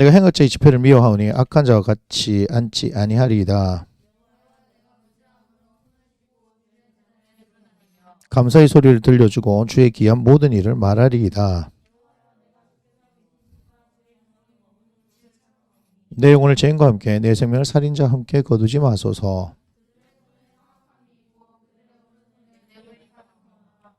내가 행할 자의 집회를 미워하오니 악한 자와 같이 앉지 아니하리이다. 감사의 소리를 들려주고 주의 귀한 모든 일을 말하리이다. 내 영혼을 죄인과 함께 내 생명을 살인자와 함께 거두지 마소서.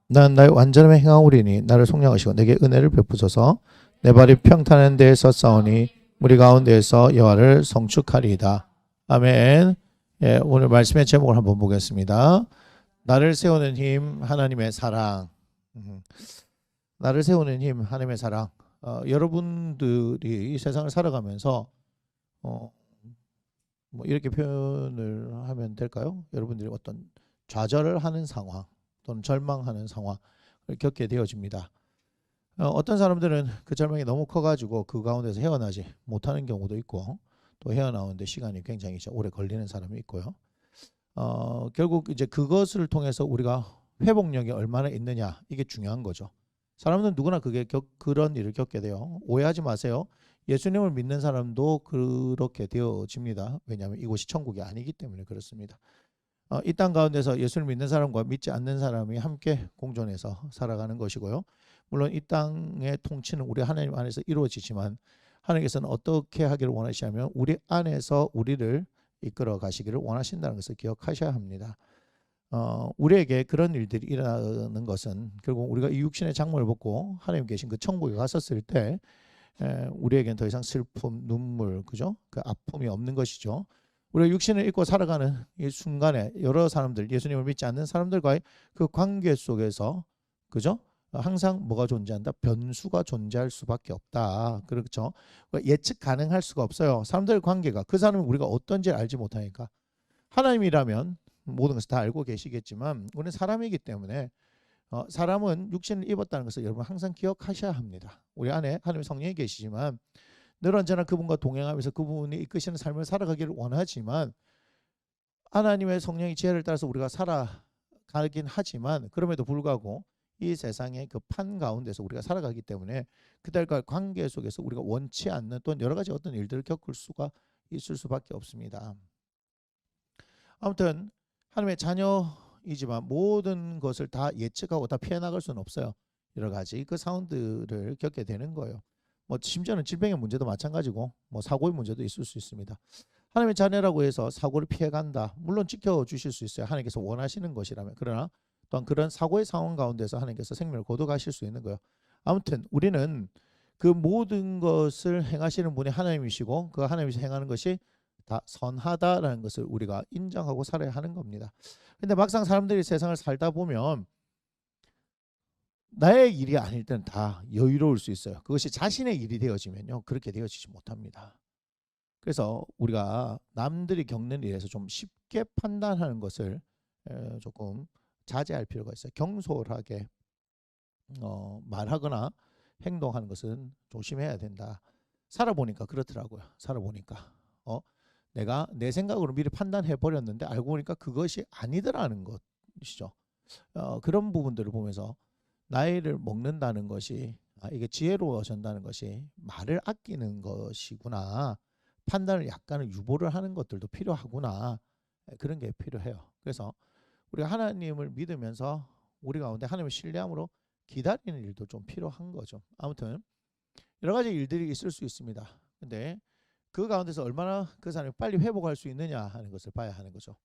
난 나의 완전함에 행하오리니 나를 속량하시고 내게 은혜를 베푸소서. 내 발이 평탄한 데에서 싸우니 무리 가운데에서 여호와를 성축하리이다. 아멘. 예, 오늘 말씀의 제목을 한번 보겠습니다. 나를 세우는 힘, 하나님의 사랑. 나를 세우는 힘, 하나님의 사랑. 여러분들이 이 세상을 살아가면서 뭐 이렇게 표현을 하면 될까요? 여러분들이 어떤 좌절을 하는 상황 또는 절망하는 상황을 겪게 되어집니다. 어떤 사람들은 그 절망이 너무 커가지고 그 가운데서 헤어나지 못하는 경우도 있고, 또 헤어나오는데 시간이 굉장히 오래 걸리는 사람이 있고요. 결국 이제 그것을 통해서 우리가 회복력이 얼마나 있느냐, 이게 중요한 거죠. 사람은 누구나 그런 일을 겪게 돼요. 오해하지 마세요. 예수님을 믿는 사람도 그렇게 되어집니다. 왜냐하면 이곳이 천국이 아니기 때문에 그렇습니다. 이 땅 가운데서 예수를 믿는 사람과 믿지 않는 사람이 함께 공존해서 살아가는 것이고요. 물론 이 땅의 통치는 우리 하나님 안에서 이루어지지만 하나님께서는 어떻게 하기를 원하시냐면 우리 안에서 우리를 이끌어 가시기를 원하신다는 것을 기억하셔야 합니다. 우리에게 그런 일들이 일어나는 것은 결국 우리가 이 육신의 장모를 벗고 하나님 계신 그 천국에 갔었을 때 우리에게는 더 이상 슬픔, 눈물, 그죠? 그 아픔이 없는 것이죠. 우리가 육신을 입고 살아가는 이 순간에 여러 사람들, 예수님을 믿지 않는 사람들과의 그 관계 속에서, 그죠? 항상 뭐가 존재한다? 변수가 존재할 수밖에 없다. 그렇죠? 예측 가능할 수가 없어요. 사람들의 관계가, 그 사람이 우리가 어떤지 알지 못하니까. 하나님이라면 모든 것을 다 알고 계시겠지만 우리는 사람이기 때문에 사람은 육신을 입었다는 것을 여러분 항상 기억하셔야 합니다. 우리 안에 하나님의 성령이 계시지만 늘 언제나 그분과 동행하면서 그분이 이끄시는 삶을 살아가기를 원하지만 하나님의 성령의 지혜를 따라서 우리가 살아가긴 하지만 그럼에도 불구하고 이 세상의 그 판 가운데서 우리가 살아가기 때문에 그들과 관계 속에서 우리가 원치 않는 또는 여러 가지 어떤 일들을 겪을 수가 있을 수밖에 없습니다. 아무튼 하나님의 자녀이지만 모든 것을 다 예측하고 다 피해 나갈 수는 없어요. 여러 가지 그 상황들을 겪게 되는 거예요. 뭐 심지어는 질병의 문제도 마찬가지고 뭐 사고의 문제도 있을 수 있습니다. 하나님의 자녀라고 해서 사고를 피해간다. 물론 지켜주실 수 있어요. 하나님께서 원하시는 것이라면. 그러나 또한 그런 사고의 상황 가운데서 하나님께서 생명을 거둬가실 수 있는 거예요. 아무튼 우리는 그 모든 것을 행하시는 분이 하나님이시고 그 하나님이 행하는 것이 다 선하다라는 것을 우리가 인정하고 살아야 하는 겁니다. 근데 막상 사람들이 세상을 살다 보면 나의 일이 아닐 때는 다 여유로울 수 있어요. 그것이 자신의 일이 되어지면요, 그렇게 되어지지 못합니다. 그래서 우리가 남들이 겪는 일에서 좀 쉽게 판단하는 것을 조금 자제할 필요가 있어요. 경솔하게 말하거나 행동하는 것은 조심해야 된다. 살아보니까 그렇더라고요. 살아보니까 내가 내 생각으로 미리 판단해 버렸는데 알고 보니까 그것이 아니더라는 것이죠. 그런 부분들을 보면서 나이를 먹는다는 것이 이게 지혜로워진다는 것이 말을 아끼는 것이구나. 판단을 약간은 유보를 하는 것들도 필요하구나. 그런 게 필요해요. 그래서 우리가 하나님을 믿으면서 우리 가운데 하나님을 신뢰함으로 기다리는 일도 좀 필요한 거죠. 아무튼 여러 가지 일들이 있을 수 있습니다. 근데 그 가운데서 얼마나 그 사람이 빨리 회복할 수 있느냐 하는 것을 봐야 하는 거죠.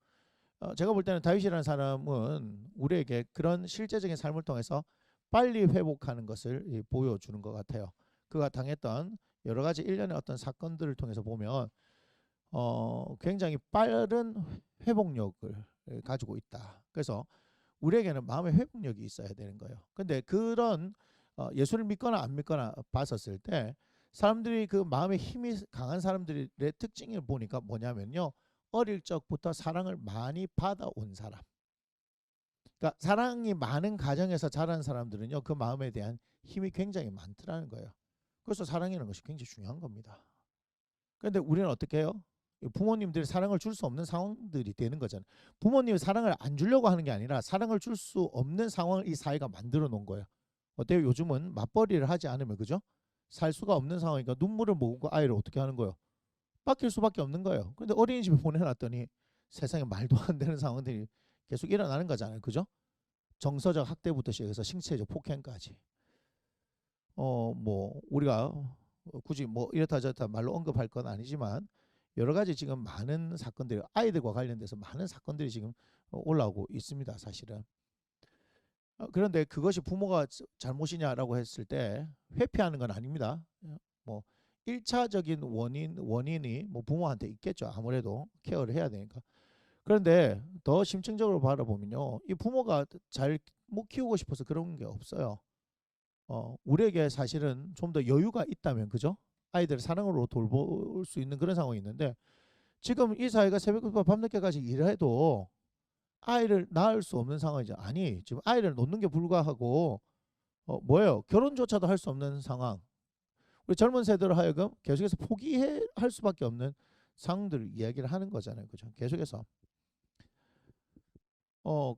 제가 볼 때는 다윗이라는 사람은 우리에게 그런 실제적인 삶을 통해서 빨리 회복하는 것을 보여주는 것 같아요. 그가 당했던 여러 가지 일련의 어떤 사건들을 통해서 보면 굉장히 빠른 회복력을 가지고 있다. 그래서 우리에게는 마음의 회복력이 있어야 되는 거예요. 근데 그런 예수를 믿거나 안 믿거나 봤었을 때 사람들이 그 마음의 힘이 강한 사람들의 특징을 보니까 뭐냐면요, 어릴 적부터 사랑을 많이 받아온 사람. 그러니까 사랑이 많은 가정에서 자란 사람들은요, 그 마음에 대한 힘이 굉장히 많더라는 거예요. 그래서 사랑이라는 것이 굉장히 중요한 겁니다. 그런데 우리는 어떻게 해요? 부모님들이 사랑을 줄 수 없는 상황들이 되는 거잖아요. 부모님이 사랑을 안 주려고 하는 게 아니라 사랑을 줄 수 없는 상황을 이 사회가 만들어 놓은 거예요. 어때요? 요즘은 맞벌이를 하지 않으면, 그죠? 살 수가 없는 상황이니까 눈물을 머금고 아이를 어떻게 하는 거예요? 맡길 수밖에 없는 거예요. 근데 어린이집에 보내놨더니 세상에 말도 안 되는 상황들이 계속 일어나는 거잖아요. 그죠? 정서적 학대부터 시작해서 신체적 폭행까지. 뭐 우리가 굳이 뭐 이렇다 저렇다 말로 언급할 건 아니지만 여러 가지 지금 많은 사건들이 아이들과 관련돼서 많은 사건들이 지금 올라오고 있습니다. 사실은. 그런데 그것이 부모가 잘못이냐라고 했을 때 회피하는 건 아닙니다. 뭐 1차적인 원인이 뭐 부모한테 있겠죠. 아무래도 케어를 해야 되니까. 그런데 더 심층적으로 바라보면요, 이 부모가 잘 못 키우고 싶어서 그런 게 없어요. 우리에게 사실은 좀 더 여유가 있다면, 그죠? 아이들 사랑으로 돌볼 수 있는 그런 상황이 있는데 지금 이 사회가 새벽부터 밤늦게까지 일해도 아이를 낳을 수 없는 상황이죠. 아니, 지금 아이를 놓는 게 불가하고 뭐예요? 결혼조차도 할 수 없는 상황. 우리 젊은 세대로 하여금 계속해서 포기할 수밖에 없는 상황들을 이야기를 하는 거잖아요. 그죠? 계속해서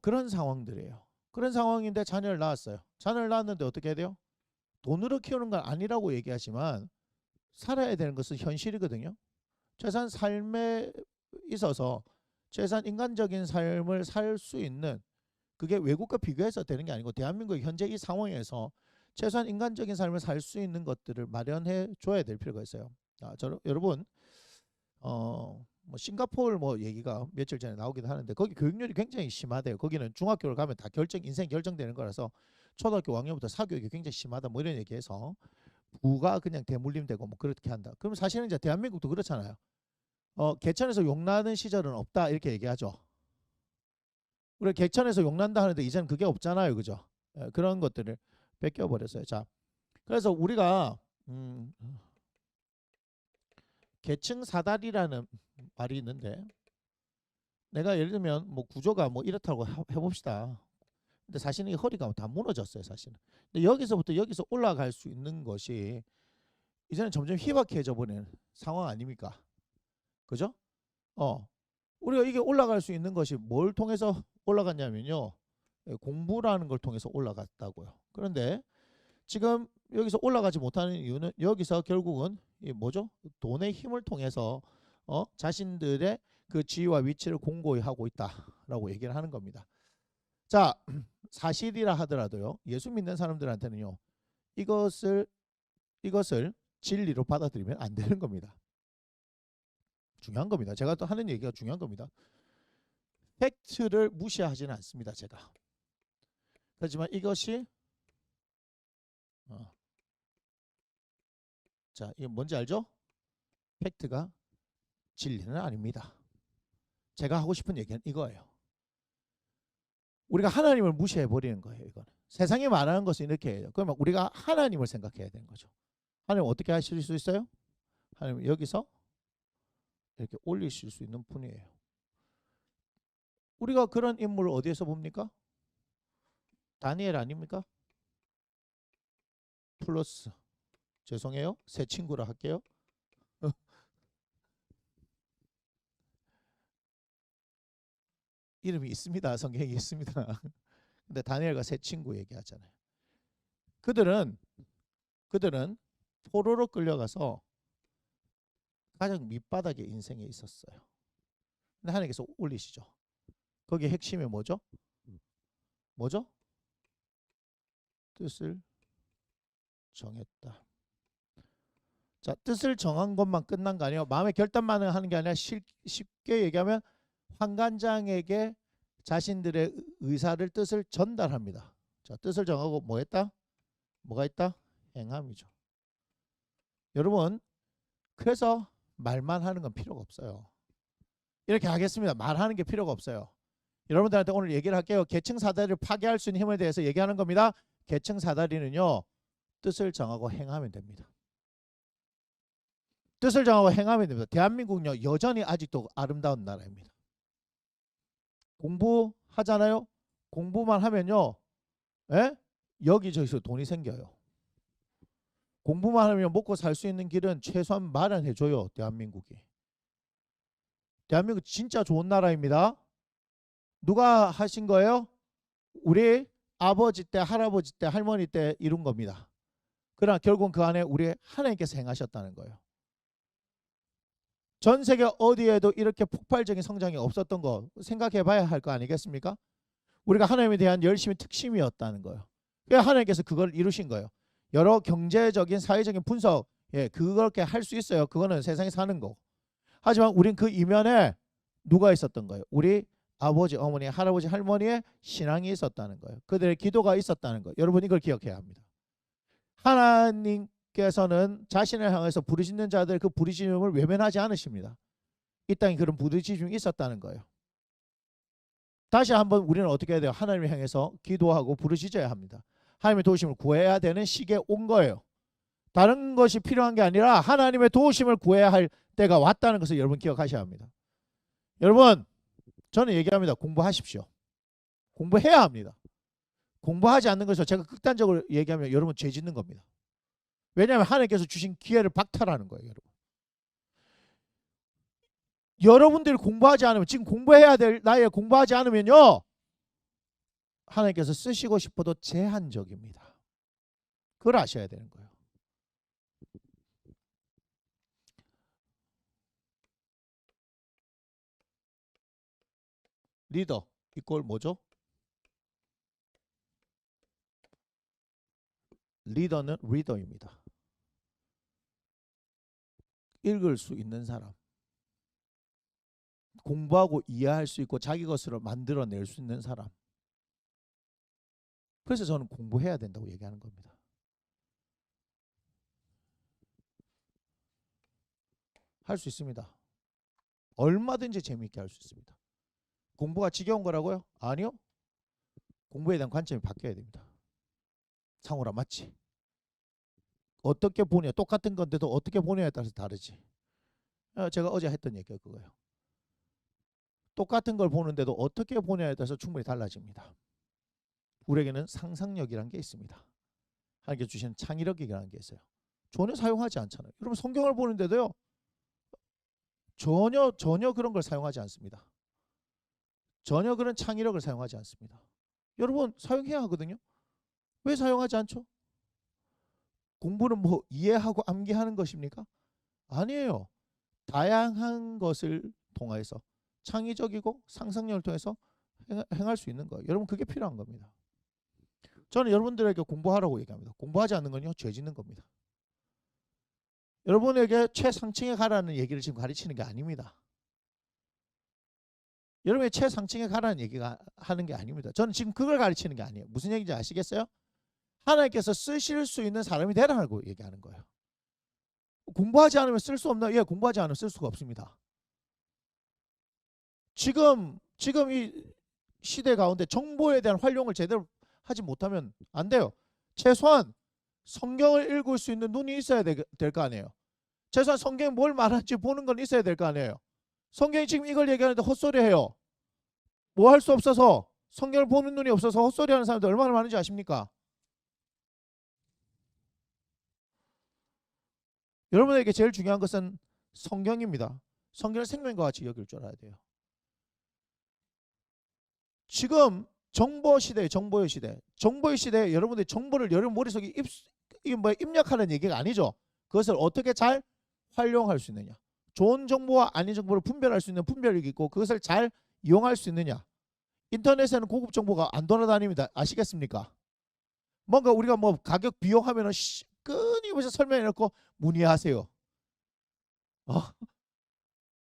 그런 상황들이에요. 그런 상황인데 자녀를 낳았어요. 자녀를 낳았는데 어떻게 해야 돼요? 돈으로 키우는 건 아니라고 얘기하지만 살아야 되는 것은 현실이거든요. 최소한 삶에 있어서 최소한 인간적인 삶을 살 수 있는, 그게 외국과 비교해서 되는 게 아니고 대한민국 현재 이 상황에서 최소한 인간적인 삶을 살 수 있는 것들을 마련해 줘야 될 필요가 있어요. 여러분 뭐 싱가포르 뭐 얘기가 며칠 전에 나오기도 하는데 거기 교육열이 굉장히 심하대요. 거기는 중학교를 가면 다 인생 결정되는 거라서 초등학교 5학년부터 사교육이 굉장히 심하다 뭐 이런 얘기해서 부가 그냥 대물림되고 뭐 그렇게 한다. 그럼 사실은 이제 대한민국도 그렇잖아요. 개천에서 용나는 시절은 없다 이렇게 얘기하죠. 우리 개천에서 용난다 하는데 이제는 그게 없잖아요. 그죠? 그런 것들을 뺏겨버렸어요. 자, 그래서 우리가 계층 사다리라는 말이 있는데, 내가 예를 들면 뭐 구조가 뭐 이렇다고 해봅시다. 근데 사실은 이 허리가 다 무너졌어요. 사실은. 근데 여기서부터 여기서 올라갈 수 있는 것이 이제는 점점 희박해져 버리는 상황 아닙니까? 그죠? 우리가 이게 올라갈 수 있는 것이 뭘 통해서 올라갔냐면요, 공부라는 걸 통해서 올라갔다고요. 그런데 지금 여기서 올라가지 못하는 이유는 여기서 결국은 이 뭐죠? 돈의 힘을 통해서 자신들의 그 지위와 위치를 공고히 하고 있다라고 얘기를 하는 겁니다. 자, 사실이라 하더라도요, 예수 믿는 사람들한테는요, 이것을 진리로 받아들이면 안 되는 겁니다. 중요한 겁니다. 제가 또 하는 얘기가 중요한 겁니다. 팩트를 무시하지는 않습니다. 제가. 하지만 이것이 자, 이게 뭔지 알죠? 팩트가 진리는 아닙니다. 제가 하고 싶은 얘기는 이거예요. 우리가 하나님을 무시해 버리는 거예요. 이거는 세상이 말하는 것은 이렇게 해요. 그러면 우리가 하나님을 생각해야 되는 거죠. 하나님 어떻게 하실 수 있어요? 하나님 여기서 이렇게 올리실 수 있는 분이에요. 우리가 그런 인물을 어디에서 봅니까? 다니엘 아닙니까? 플러스, 죄송해요, 새 친구라 할게요. 이름이 있습니다. 성경에 있습니다. 근데 다니엘과 새 친구 얘기하잖아요. 그들은 포로로 끌려가서 가장 밑바닥의 인생에 있었어요. 근데 하나님께서 올리시죠. 거기에 핵심이 뭐죠? 뜻을 정했다. 자, 뜻을 정한 것만 끝난 거 아니에요. 마음의 결단만 하는 게 아니라 쉽게 얘기하면 환관장에게 자신들의 의사를, 뜻을 전달합니다. 자, 뜻을 정하고 뭐 했다? 뭐가 있다? 행함이죠. 여러분, 그래서 말만 하는 건 필요가 없어요. 이렇게 하겠습니다. 말하는 게 필요가 없어요. 여러분들한테 오늘 얘기를 할게요. 계층 사다리를 파괴할 수 있는 힘에 대해서 얘기하는 겁니다. 계층 사다리는요, 뜻을 정하고 행하면 됩니다. 뜻을 정하고 행하면 됩니다. 대한민국은요, 여전히 아직도 아름다운 나라입니다. 공부하잖아요. 공부만 하면요, 여기저기서 돈이 생겨요. 공부만 하면 먹고 살 수 있는 길은 최소한 마련해줘요. 대한민국이. 대한민국 진짜 좋은 나라입니다. 누가 하신 거예요? 우리 아버지 때, 할아버지 때, 할머니 때 이룬 겁니다. 그러나 결국은 그 안에 우리 하나님께서 행하셨다는 거예요. 전 세계 어디에도 이렇게 폭발적인 성장이 없었던 거 생각해 봐야 할 거 아니겠습니까? 우리가 하나님에 대한 열심이 특심이었다는 거예요. 그래서 하나님께서 그걸 이루신 거예요. 여러 경제적인 사회적인 분석, 그렇게 할 수 있어요. 그거는 세상에 사는 거고. 하지만 우린 그 이면에 누가 있었던 거예요? 우리 아버지, 어머니, 할아버지, 할머니의 신앙이 있었다는 거예요. 그들의 기도가 있었다는 거예요. 여러분 이걸 기억해야 합니다. 하나님께서는 자신을 향해서 부르짖는 자들 그 부르짖음을 외면하지 않으십니다. 이 땅에 그런 부르짖음이 있었다는 거예요. 다시 한번 우리는 어떻게 해야 돼요? 하나님을 향해서 기도하고 부르짖어야 합니다. 하나님의 도우심을 구해야 되는 시기에 온 거예요. 다른 것이 필요한 게 아니라 하나님의 도우심을 구해야 할 때가 왔다는 것을 여러분 기억하셔야 합니다. 여러분 저는 얘기합니다. 공부하십시오. 공부해야 합니다. 공부하지 않는 것을 제가 극단적으로 얘기하면 여러분 죄 짓는 겁니다. 왜냐하면 하나님께서 주신 기회를 박탈하는 거예요. 여러분. 여러분들이 공부하지 않으면 지금 공부해야 될 나이에 공부하지 않으면요. 하나님께서 쓰시고 싶어도 제한적입니다. 그걸 아셔야 되는 거예요. 리더 이꼴 뭐죠? 리더는 리더입니다. 읽을 수 있는 사람, 공부하고 이해할 수 있고 자기 것으로 만들어낼 수 있는 사람. 그래서 저는 공부해야 된다고 얘기하는 겁니다. 할 수 있습니다. 얼마든지 재미있게 할 수 있습니다. 공부가 지겨운 거라고요? 아니요. 공부에 대한 관점이 바뀌어야 됩니다. 상호라 맞지? 어떻게 보냐 똑같은 건데도 어떻게 보냐에 따라서 다르지. 제가 어제 했던 얘기가 그거예요. 똑같은 걸 보는데도 어떻게 보냐에 따라서 충분히 달라집니다. 우리에게는 상상력이라는 게 있습니다. 하나님께서 주시는 창의력이라는 게 있어요. 전혀 사용하지 않잖아요. 여러분 성경을 보는데도요. 전혀 그런 걸 사용하지 않습니다. 전혀 그런 창의력을 사용하지 않습니다. 여러분 사용해야 하거든요. 왜 사용하지 않죠? 공부는 뭐 이해하고 암기하는 것입니까? 아니에요. 다양한 것을 통해서 창의적이고 상상력을 통해서 행할 수 있는 거예요. 여러분 그게 필요한 겁니다. 저는 여러분들에게 공부하라고 얘기합니다. 공부하지 않는 건요 죄 짓는 겁니다. 여러분에게 최상층에 가라는 얘기를 지금 가르치는 게 아닙니다. 여러분의 최상층에 가라는 얘기가 하는 게 아닙니다. 저는 지금 그걸 가르치는 게 아니에요. 무슨 얘기인지 아시겠어요? 하나님께서 쓰실 수 있는 사람이 되라고 얘기하는 거예요. 공부하지 않으면 쓸 수 없나? 예, 공부하지 않으면 쓸 수가 없습니다. 지금 이 시대 가운데 정보에 대한 활용을 제대로 하지 못하면 안 돼요. 최소한 성경을 읽을 수 있는 눈이 있어야 될 거 아니에요. 최소한 성경이 뭘 말하는지 보는 건 있어야 될 거 아니에요. 성경이 지금 이걸 얘기하는데 헛소리해요. 뭐 할 수 없어서 성경을 보는 눈이 없어서 헛소리하는 사람들 얼마나 많은지 아십니까? 여러분에게 제일 중요한 것은 성경입니다. 성경을 생명과 같이 여길 줄 알아야 돼요. 지금 정보의 시대에 여러분들이 정보를 여러분 머릿속에 입력하는 얘기가 아니죠. 그것을 어떻게 잘 활용할 수 있느냐. 좋은 정보와 아닌 정보를 분별할 수 있는 분별력이 있고 그것을 잘 이용할 수 있느냐. 인터넷에는 고급 정보가 안 돌아다닙니다. 아시겠습니까? 뭔가 우리가 뭐 가격 비용하면은 끊임없이 설명해놓고 문의하세요.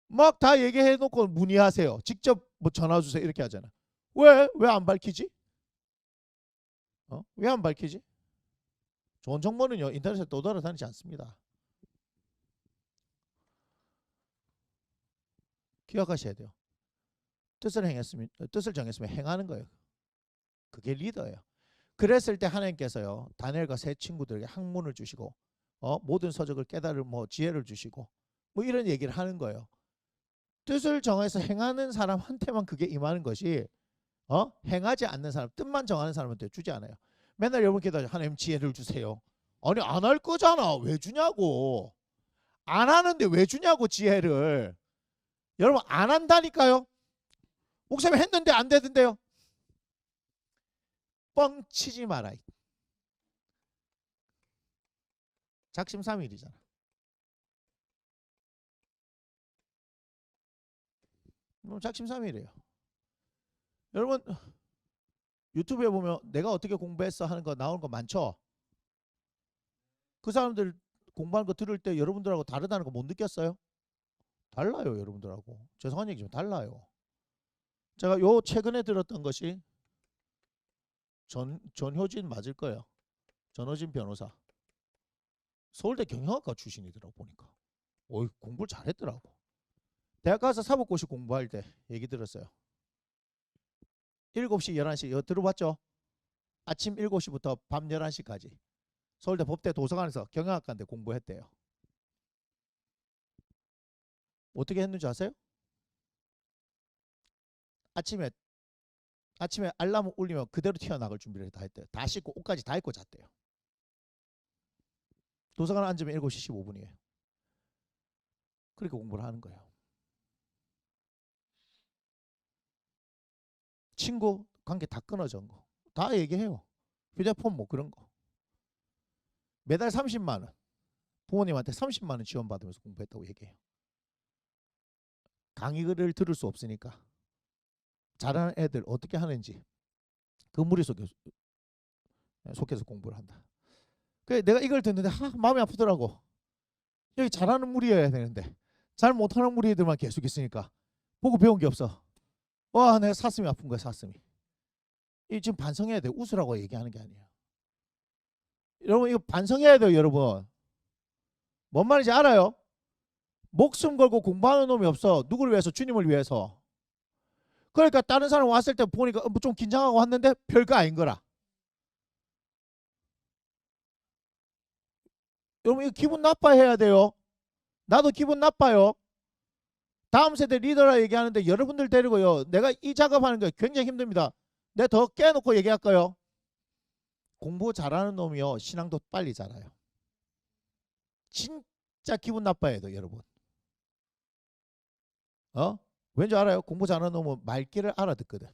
막 다 얘기해놓고 문의하세요. 직접 뭐 전화 주세요 이렇게 하잖아. 왜 안 밝히지? 왜 안 밝히지? 좋은 정보는요 인터넷에 또 돌아다니지 않습니다. 기억하셔야 돼요. 뜻을 정했으면 행하는 거예요. 그게 리더예요. 그랬을 때 하나님께서요 다니엘과 세 친구들에게 학문을 주시고 모든 서적을 깨달을 지혜를 주시고 이런 얘기를 하는 거예요. 뜻을 정해서 행하는 사람한테만 그게 임하는 것이 행하지 않는 사람, 뜻만 정하는 사람한테 주지 않아요. 맨날 여러분 기도하죠. 하나님 지혜를 주세요. 아니 안 할 거잖아. 왜 주냐고. 안 하는데 왜 주냐고 지혜를. 여러분 안 한다니까요. 목사님 했는데 안 되던데요. 뻥치지 마라. 작심삼일이잖아. 작심삼일이에요. 여러분 유튜브에 보면 내가 어떻게 공부했어 하는 거 나오는 거 많죠. 그 사람들 공부하는 거 들을 때 여러분들하고 다르다는 거 못 느꼈어요? 달라요. 여러분들하고. 죄송한 얘기지만 달라요. 제가 요 최근에 들었던 것이 전효진 맞을 거예요. 전효진 변호사. 서울대 경영학과 출신이더라고 보니까. 어이 공부를 잘했더라고. 대학 가서 사법고시 공부할 때 얘기 들었어요. 7시 11시 이거 들어봤죠? 아침 7시부터 밤 11시까지 서울대 법대 도서관에서 경영학과인데 공부했대요. 어떻게 했는지 아세요? 아침에 알람 울리면 그대로 튀어나갈 준비를 다 했대요. 다 씻고 옷까지 다 입고 잤대요. 도서관 앉으면 7시 15분이에요. 그렇게 공부를 하는 거예요. 친구 관계 다 끊어진 거. 다 얘기해요. 휴대폰 뭐 그런 거. 매달 30만 원. 부모님한테 30만 원 지원받으면서 공부했다고 얘기해요. 강의를 들을 수 없으니까 잘하는 애들 어떻게 하는지 그 무리 속에서 공부를 한다. 그래 내가 이걸 듣는데 마음이 아프더라고. 여기 잘하는 무리여야 되는데 잘 못하는 무리들만 계속 있으니까 보고 배운 게 없어. 와 내가 사슴이 아픈 거야. 사슴이. 이 지금 반성해야 돼. 웃으라고 얘기하는 게 아니에요. 여러분 이거 반성해야 돼요. 여러분 뭔 말인지 알아요? 목숨 걸고 공부하는 놈이 없어. 누구를 위해서? 주님을 위해서. 그러니까 다른 사람 왔을 때 보니까 좀 긴장하고 왔는데 별거 아닌 거라. 여러분 이거 기분 나빠해야 돼요. 나도 기분 나빠요. 다음 세대 리더라 얘기하는데 여러분들 데리고요. 내가 이 작업하는 게 굉장히 힘듭니다. 내가 더 깨놓고 얘기할까요? 공부 잘하는 놈이요. 신앙도 빨리 자라요. 진짜 기분 나빠야 돼요. 여러분. 왠지 알아요? 공부 잘하는 놈은 말귀를 알아듣거든.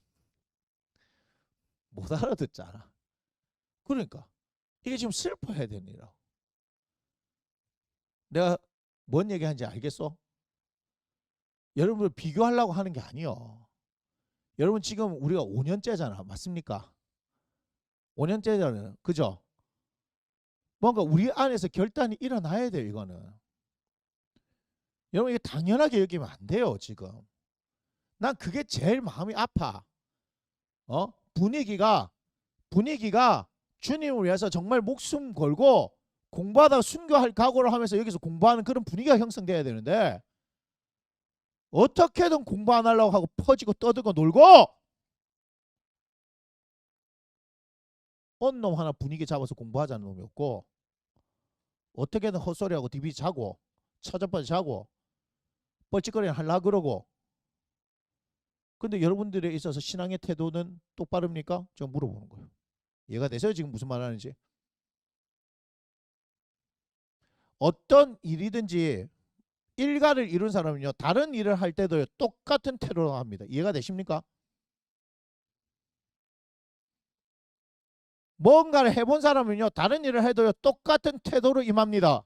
못 알아듣잖아. 그러니까 이게 지금 슬퍼해야 되는 일이라고. 내가 뭔 얘기하는지 알겠어? 여러분을 비교하려고 하는 게 아니요. 여러분 지금 우리가 5년째잖아. 맞습니까? 5년째잖아요. 그죠? 뭔가 우리 안에서 결단이 일어나야 돼요. 이거는. 여러분 이게 당연하게 여기면 안 돼요. 지금. 난 그게 제일 마음이 아파. 분위기가 주님을 위해서 정말 목숨 걸고 공부하다가 순교할 각오를 하면서 여기서 공부하는 그런 분위기가 형성돼야 되는데 어떻게든 공부 안 하려고 하고 퍼지고 떠들고 놀고 어느 놈 하나 분위기 잡아서 공부하자는 놈이 없고 어떻게든 헛소리하고 디비 자고 처자빠져 자고 뻘짓거리를 하려고 그러고. 근데 여러분들에 있어서 신앙의 태도는 똑바릅니까? 제가 물어보는 거예요. 이해가 되세요? 지금 무슨 말 하는지. 어떤 일이든지 일가를 이룬 사람은요. 다른 일을 할 때도 똑같은 태도로 합니다. 이해가 되십니까? 뭔가를 해본 사람은요. 다른 일을 해도요. 똑같은 태도로 임합니다.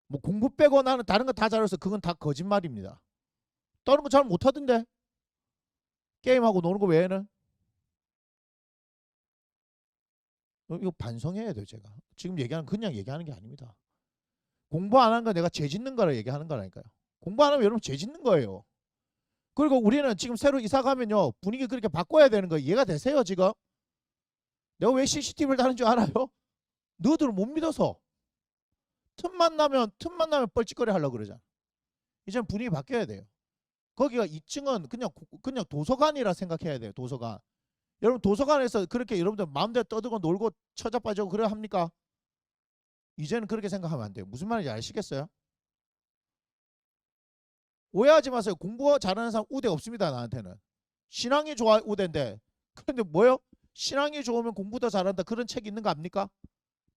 뭐 공부 빼고 나는 다른 거 다 잘해서 그건 다 거짓말입니다. 다른 거 잘 못하던데. 게임하고 노는 거 외에는. 이거 반성해야 돼요. 제가. 지금 얘기하는 그냥 얘기하는 게 아닙니다. 공부 안 하는 거 내가 죄 짓는 거라 얘기하는 거라니까요. 공부 안 하면 여러분 죄 짓는 거예요. 그리고 우리는 지금 새로 이사 가면요. 분위기 그렇게 바꿔야 되는 거 이해가 되세요 지금? 내가 왜 CCTV를 다는 줄 알아요? 너희들을 못 믿어서. 틈만 나면 뻘짓거리 하려고 그러잖아. 이제는 분위기 바뀌어야 돼요. 거기가 2층은 그냥 도서관이라 생각해야 돼요. 도서관. 여러분 도서관에서 그렇게 여러분들 마음대로 떠들고 놀고 처자빠지고 그래 합니까? 이제는 그렇게 생각하면 안 돼요. 무슨 말인지 아시겠어요? 오해하지 마세요. 공부 잘하는 사람 우대 없습니다. 나한테는. 신앙이 좋아 우대인데. 그런데 뭐요? 신앙이 좋으면 공부도 잘한다. 그런 책 있는 거 압니까?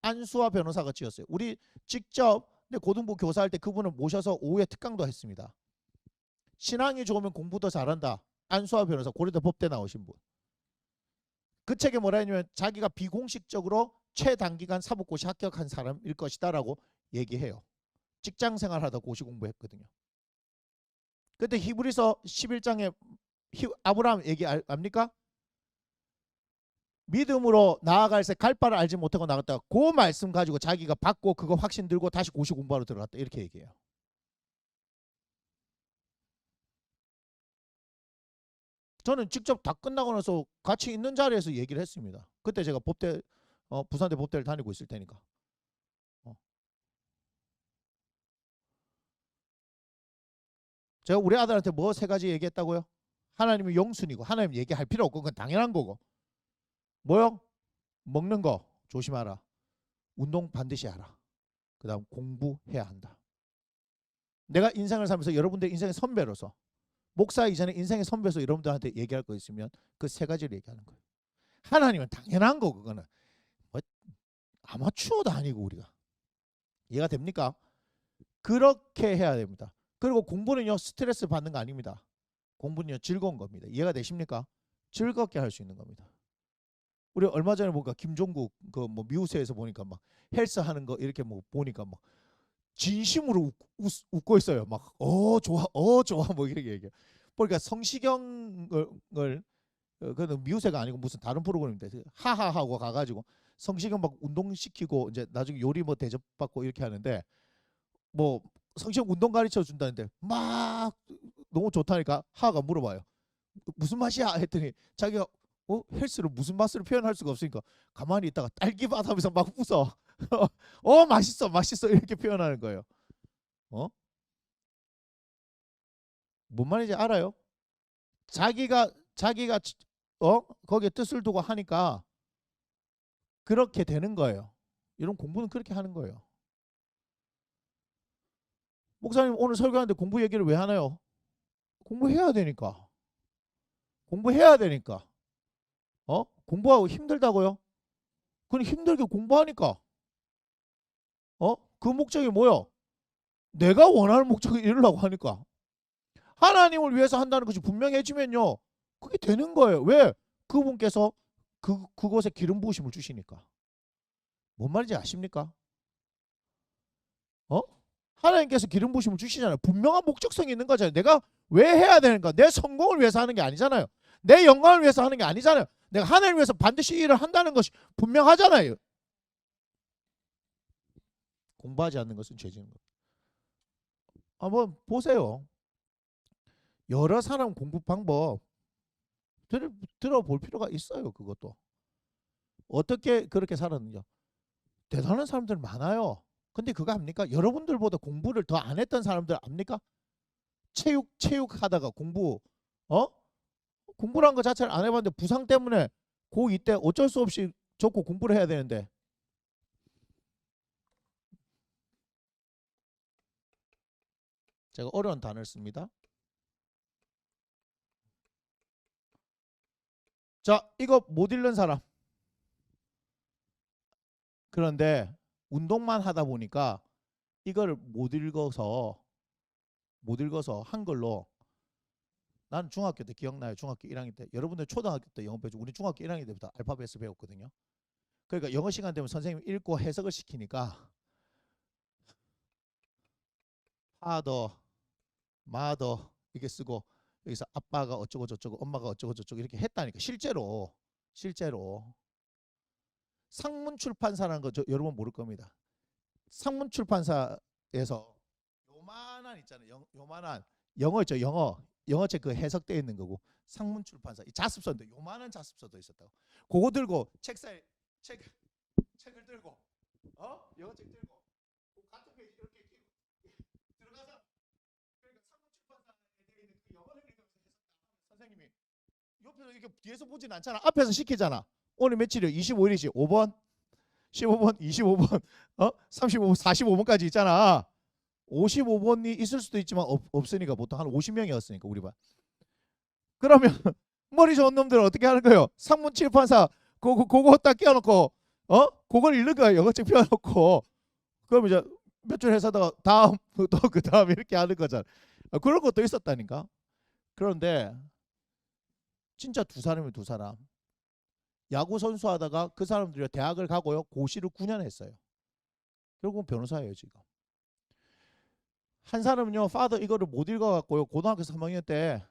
안수화 변호사가 지었어요. 우리 직접 고등부 교사할 때 그분을 모셔서 오후에 특강도 했습니다. 신앙이 좋으면 공부도 잘한다. 안수화 변호사 고려대 법대 나오신 분. 그 책에 뭐라 했냐면 자기가 비공식적으로 최단기간 사법고시 합격한 사람일 것이다라고 얘기해요. 직장생활 하다 고시 공부했거든요. 그때 히브리서 11장에 아브라함 얘기 압니까? 믿음으로 나아갈새 갈 바를 알지 못하고 나갔다가 그 말씀 가지고 자기가 받고 그거 확신 들고 다시 고시 공부하러 들어갔다 이렇게 얘기해요. 저는 직접 다 끝나고 나서 같이 있는 자리에서 얘기를 했습니다. 그때 제가 법대 부산대 법대를 다니고 있을 테니까. 제가 우리 아들한테 뭐 세 가지 얘기했다고요? 하나님은 영순이고 하나님 얘기할 필요 없고 그건 당연한 거고. 뭐요? 먹는 거 조심하라. 운동 반드시 하라. 그 다음 공부해야 한다. 내가 인생을 살면서 여러분들 인생의 선배로서 목사 이전에 인생의 선배로서 여러분들한테 얘기할 거 있으면 그 세 가지를 얘기하는 거예요. 하나님은 당연한 거 그거는. 뭐 아마추어도 아니고 우리가. 이해가 됩니까? 그렇게 해야 됩니다. 그리고 공부는요 스트레스 받는 거 아닙니다. 공부는요 즐거운 겁니다. 이해가 되십니까? 즐겁게 할 수 있는 겁니다. 우리 얼마 전에 보니까 김종국 그 뭐 미우새에서 보니까 막 헬스 하는 거 이렇게 뭐 보니까 막 진심으로 웃고 있어요. 막 좋아 좋아 뭐 이렇게 얘기해. 그러니까 성시경을 그는 미우새가 아니고 무슨 다른 프로그램인데 하하하고 가가지고 성시경 막 운동시키고 이제 나중에 요리 뭐 대접받고 이렇게 하는데 뭐 성시경 운동 가르쳐 준다는데 막 너무 좋다니까 하하가 물어봐요. 무슨 맛이야 했더니 자기가 헬스를 무슨 맛으로 표현할 수가 없으니까 가만히 있다가 딸기맛 하면서 막 웃어. 맛있어 이렇게 표현하는 거예요. 뭔 말인지 알아요? 자기가 거기에 뜻을 두고 하니까 그렇게 되는 거예요. 이런 공부는 그렇게 하는 거예요. 목사님 오늘 설교하는데 공부 얘기를 왜 하나요? 공부해야 되니까. 공부해야 되니까. 공부하고 힘들다고요? 그건 힘들게 공부하니까. 그 목적이 뭐요? 내가 원하는 목적을 이루려고 하니까. 하나님을 위해서 한다는 것이 분명해지면요. 그게 되는 거예요. 왜? 그분께서 그곳에 기름 부으심을 주시니까. 뭔 말인지 아십니까? 하나님께서 기름 부으심을 주시잖아요. 분명한 목적성이 있는 거잖아요. 내가 왜 해야 되는가? 내 성공을 위해서 하는 게 아니잖아요. 내 영광을 위해서 하는 게 아니잖아요. 내가 하나님을 위해서 반드시 일을 한다는 것이 분명하잖아요. 공부하지 않는 것은 죄지는 겁니다. 한번 보세요. 여러 사람 공부 방법 들어볼 필요가 있어요. 그것도. 어떻게 그렇게 살았느냐. 대단한 사람들 많아요. 근데 그거 압니까? 여러분들보다 공부를 더 안 했던 사람들 압니까? 체육 하다가 공부란 거 자체를 안 해봤는데 부상 때문에 고2 때 어쩔 수 없이 접고 공부를 해야 되는데 제가 어려운 단어를 씁니다. 자, 이거 못 읽는 사람. 그런데 운동만 하다 보니까 이거를 못 읽어서 한글로 나는 중학교 때 기억나요. 중학교 1학년 때. 여러분들 초등학교 때 영어 배우고 우리 중학교 1학년 때부터 알파벳을 배웠거든요. 그러니까 영어 시간 되면 선생님이 읽고 해석을 시키니까 father, mother 이렇게 쓰고 여기서 아빠가 어쩌고 저쩌고 엄마가 어쩌고 저쩌고 이렇게 했다니까. 실제로 상문출판사라는 거 여러분 모를 겁니다. 상문출판사에서 요만한 있잖아요. 요만한 영어 있죠. 영어책 그 해석되어 있는 거고 상문출판사 이 자습서인데 요만한 자습서도 있었다고. 그거 들고 책을 들고 영어책 들고 같은 페이지 이렇게 들어가서 그러니까 상문출판사에 되어 있는 그 영어를 읽으면서 해석다. 선생님이 옆에서 이렇게 뒤에서 보진 않잖아. 앞에서 시키잖아. 오늘 며칠이요? 25일이지. 5번, 15번, 25번, 35번, 45번까지 있잖아. 55번이 있을 수도 있지만 없으니까 보통 한 50명이었으니까 우리 반. 그러면 머리 좋은 놈들은 어떻게 하는 거예요? 상문출판사 그거 딱 끼워놓고 그걸 읽는 거야. 영어책 펴놓고 그럼 이제 몇 줄 해서다가 다음 또 그 다음 이렇게 하는 거잖아. 그런 것도 있었다니까. 그런데 진짜 두 사람이 두 사람. 야구 선수 하다가 그 사람들이 대학을 가고요. 고시를 9년 했어요. 결국은 변호사예요, 지금. 한 사람은요, father 이거를 못 읽어갖고요. 고등학교 3학년 때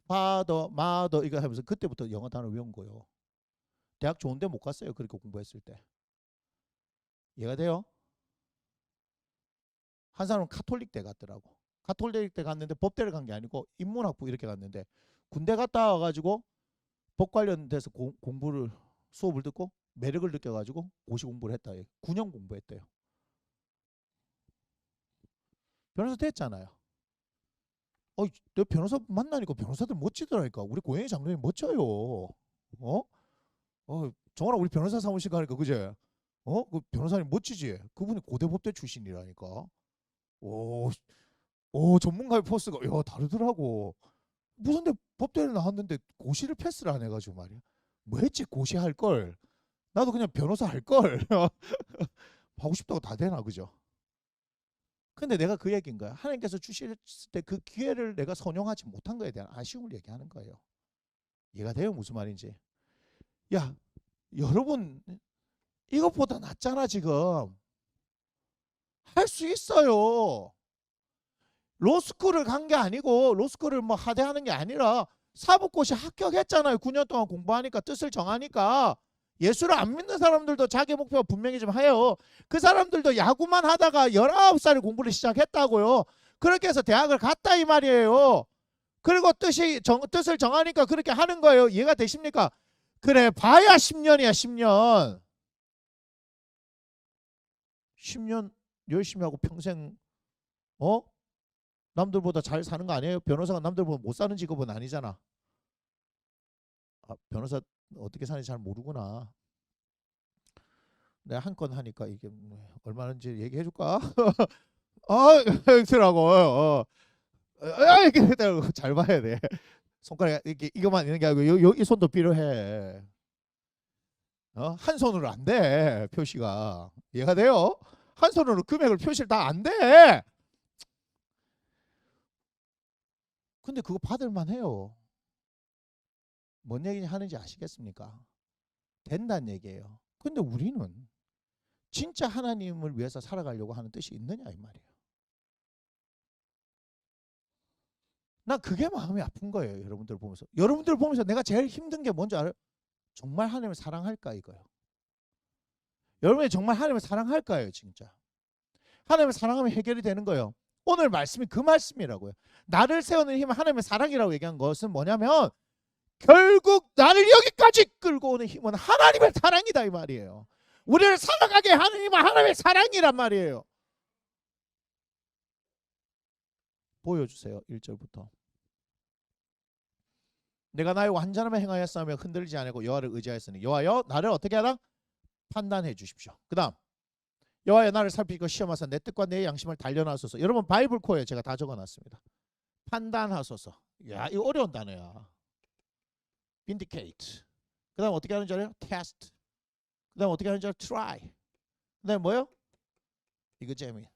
father, mother 이거 하면서 그때부터 영어 단어 외운 거예요. 대학 좋은데 못 갔어요. 그렇게 공부했을 때. 이해가 돼요? 한 사람은 카톨릭대 갔더라고. 카톨릭대 갔는데 법대를 간 게 아니고 인문학부 이렇게 갔는데 군대 갔다 와가지고 법 관련돼서 공부를 수업을 듣고 매력을 느껴가지고 고시 공부를 했다. 9년 공부했대요. 변호사 됐잖아요. 내 변호사 만나니까 변호사들 멋지더라니까. 우리 고영희 장로님 멋져요. 정말 우리 변호사 사무실 가니까 그제? 그 변호사님 멋지지? 그분이 고대법대 출신이라니까. 오, 전문가의 포스가 다르더라고. 무슨 데 법대를 나왔는데 고시를 패스를 안 해가지고 말이야. 뭐 했지 고시할 걸. 나도 그냥 변호사 할 걸. 하고 싶다고 다 되나 그죠? 근데 내가 그 얘기인 거야. 하나님께서 주실 때 그 기회를 내가 선용하지 못한 거에 대한 아쉬움을 얘기하는 거예요. 이해가 돼요? 무슨 말인지. 야, 여러분 이것보다 낫잖아 지금. 할 수 있어요. 로스쿨을 간 게 아니고 로스쿨을 뭐 하대하는 게 아니라 사법고시 합격했잖아요. 9년 동안 공부하니까 뜻을 정하니까. 예수를 안 믿는 사람들도 자기 목표가 분명히 좀 해요. 그 사람들도 야구만 하다가 19살에 공부를 시작했다고요. 그렇게 해서 대학을 갔다 이 말이에요. 그리고 뜻을 정하니까 그렇게 하는 거예요. 이해가 되십니까? 그래 봐야 10년이야 10년. 10년 열심히 하고 평생 남들보다 잘 사는 거 아니에요? 변호사가 남들보다 못 사는 직업은 아니잖아. 변호사 어떻게 사는지 잘 모르구나. 내가 한 건 하니까 이게 얼마인지 얘기해 줄까? 엑스라고. 이렇게 잘 봐야 돼. 손가락 이렇게 이것만 있는 게 아니고 이 손도 필요해. 한 손으로 안 돼. 표시가. 이해가 돼요? 한 손으로 금액을 표시를 다 안 돼. 근데 그거 받을만 해요. 뭔 얘기 하는지 아시겠습니까? 된다는 얘기예요. 근데 우리는 진짜 하나님을 위해서 살아가려고 하는 뜻이 있느냐 이 말이에요. 나 그게 마음이 아픈 거예요. 여러분들 보면서. 여러분들 보면서 내가 제일 힘든 게 뭔지 알아요? 정말 하나님을 사랑할까 이거예요. 여러분이 정말 하나님을 사랑할까요 진짜? 하나님을 사랑하면 해결이 되는 거예요. 오늘 말씀이 그 말씀이라고요. 나를 세우는 힘은 하나님의 사랑이라고 얘기한 것은 뭐냐면 결국 나를 여기까지 끌고 오는 힘은 하나님의 사랑이다 이 말이에요. 우리를 살아가게 하는 힘은 하나님의 사랑이란 말이에요. 보여주세요. 1절부터. 내가 나의 완전함을 행하였으며 흔들리지 않고 여호와를 의지하였으니 여호와여 나를 어떻게 하라? 판단해 주십시오. 그 다음 여호와여 나를 살피고 시험하사 내 뜻과 내 양심을 단련하소서. 여러분 바이블 코어에 제가 다 적어놨습니다. 판단하소서. 야 이거 어려운 단어야. vindicate. 그 다음 어떻게 하는 줄 알아요? test. 그 다음 어떻게 하는 줄 알아요? try. 그 다음 뭐요? examine.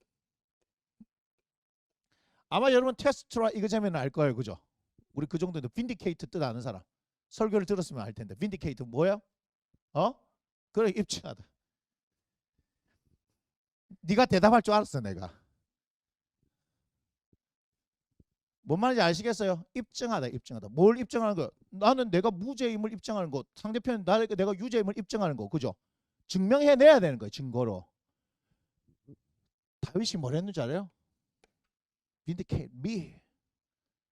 아마 여러분 test, try, examine은 알 거예요. 그죠? 우리 그 정도는 vindicate 뜻 아는 사람. 설교를 들었으면 알 텐데 vindicate 뭐야? 그래 입증하다. 네가 대답할 줄 알았어 내가. 뭔 말인지 아시겠어요? 입증하다 입증하다. 뭘 입증하는 거야? 나는 내가 무죄임을 입증하는 거. 상대편은 내가 유죄임을 입증하는 거. 그죠? 증명해내야 되는 거예요. 증거로. 다윗이 뭘 했는지 알아요? Vindicate me.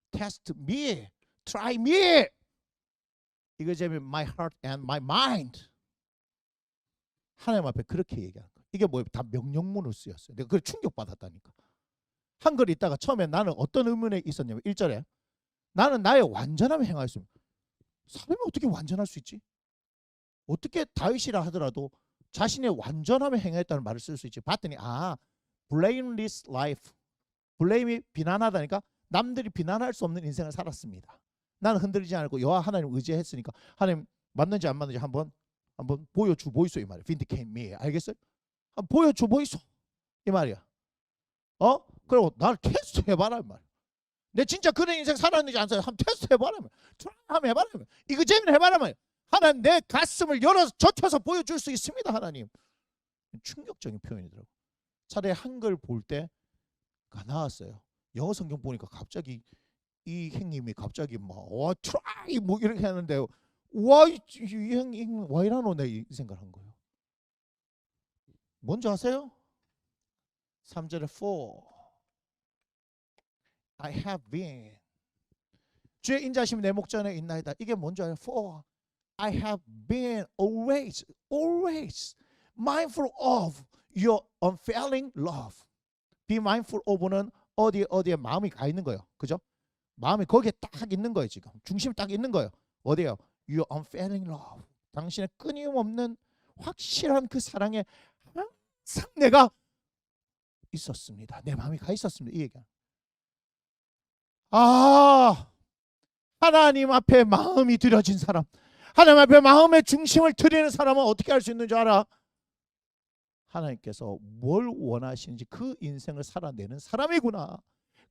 Test me. Try me. 이거 재미 my heart and my mind. 하나님 앞에 그렇게 얘기하는 거예요. 이게 뭐예요? 다 명령문으로 쓰였어요. 내가 그걸 충격받았다니까. 한글 있다가 처음에 나는 어떤 의문에 있었냐면 1절에 나는 나의 완전함을 행하였습니다. 사람이 어떻게 완전할 수 있지? 어떻게 다윗이라 하더라도 자신의 완전함을 행했다는 말을 쓸 수 있지? 봤더니 blameless life. 블레임이 비난하다니까 남들이 비난할 수 없는 인생을 살았습니다. 나는 흔들리지 않고 여호와 하나님 의지했으니까 하나님 맞는지 안 맞는지 한번 보여주 보이소 이 말이야. vindicate me. 알겠어요? 한번 보여줘 보이소 이 말이야. 그리고 나를 테스트 해봐라 이 말이야. 내 진짜 그런 인생 살았는지 안 살았는지 한번 테스트 해봐라. 한번 해봐라. 이거 재미는 해봐라. 하나님 내 가슴을 열어서 젖혀서 보여줄 수 있습니다. 하나님. 충격적인 표현이더라고요. 차라리 한글 볼 때가 나왔어요. 영어 성경 보니까 갑자기 이 형님이 갑자기 와 try 뭐 이렇게 하는데 와이 형이 와 이러노 내 이 생각한 거예요. 뭔지 아세요? 3절에 for I have been 주의 인자심이 내 목전에 있나이다. 이게 뭔지 알아요? For I have been always mindful of your unfailing love. Be mindful of는 어디에 마음이 가 있는 거예요. 그죠? 마음이 거기에 딱 있는 거예요. 지금 중심이 딱 있는 거예요. 어디에요? Your unfailing love. 당신의 끊임없는 확실한 그 사랑에 항상 내가 있었습니다. 내 마음이 가 있었습니다. 이 얘기야. 하나님 앞에 마음이 드려진 사람, 하나님 앞에 마음의 중심을 드리는 사람은 어떻게 할 수 있는 줄 알아? 하나님께서 뭘 원하시는지 그 인생을 살아내는 사람이구나.